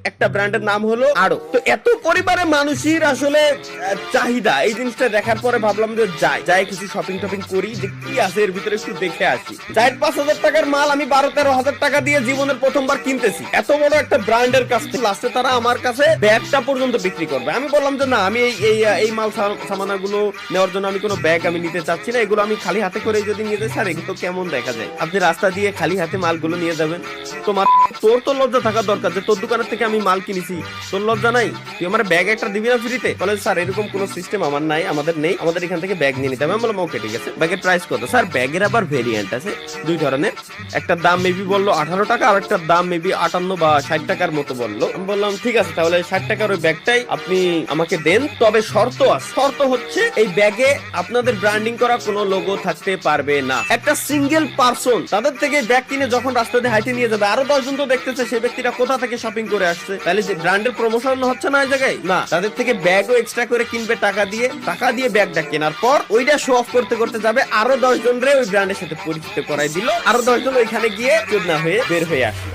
একটা ব্র্যান্ডের নাম হলো আরো। তো এত পরিবারে মানুষের আসলে চাহিদা, এই জিনিসটা দেখার পরে ভাবলাম যে যাই কিছু শপিং টপিং করি, যে কি আছে এর ভিতরে একটু দেখে আসি। 4-5 হাজার টাকার মাল আমি 12-13 হাজার টাকা দিয়ে জীবনের প্রথমবার কিনতেছি, এত বড় একটা ব্র্যান্ডের কাছ থেকে। লাস্টে তারা আমার কাছে ব্যাগটা পর্যন্ত বিক্রি করবে। আমি বললাম যে না, আমি এই মাল সামানাগুলো নেওয়ার জন্য আমি কোনো ব্যাগ আমি নিতে চাচ্ছি না, এগুলো আমি খালি হাতে করে যদি নিয়ে যাই স্যার, এগুলো কেমন দেখা যায়? আপনি রাস্তা দিয়ে খালি হাতে মালগুলো নিয়ে যাবেন? তোর তো লজ্জা থাকা দরকার যে তোর দোকানের থেকে আমি মাল কিনেছি, তোর লজ্জা নাই? তুই আমার ব্যাগ একটা দিবি না ফ্রিতে? বলে স্যার এরকম কোনো সিস্টেম আমার নাই, আমাদের নেই, আমাদের এখান থেকে ব্যাগ নিয়ে নিতে হবে। আমি বললাম ওকে ঠিক আছে। ব্যাগের প্রাইস কত? স্যার ব্যাগের আবার ভেরিয়েন্ট আছে 2 ধরনের, একটা দাম মেবি বললো 18 টাকা, আর একটা দাম মেবি 58 বা 60 টাকার মতো বললো। আমি বললাম ঠিক আছে, তাহলে 60 টাকার ওই ব্যাগটাই আপনি আমাকে দেন, তবে শর্ত আছে। শর্ত হচ্ছে এই ব্যাগে আপনাদের ব্র্যান্ডিং করা কোনো লোগো থাকতে পারবে না। একটা সিঙ্গেল পারসন তাদের থেকে ব্যাগ কিনে যখন রাস্তা দিয়ে হাইটে নিয়ে যাবে, আরো 10 জন তো দেখতেছে সেই ব্যক্তিটা কোথা থেকে শপিং করে আসছে, তাহলে যে ব্র্যান্ডের প্রমোশন হচ্ছে না এই জায়গায়? না, তাদের থেকে ব্যাগও এক্সট্রা করে কিনবে টাকা দিয়ে ব্যাগটা কেনার পর ওইটা শো অফ করতে করতে যাবে, আরো 10 জন রে ওই ব্র্যান্ডের সাথে পরিচিত করাই দিল, আরো 10 জন ওইখানে গিয়ে চোদনা হয়ে বের হয়ে আসে।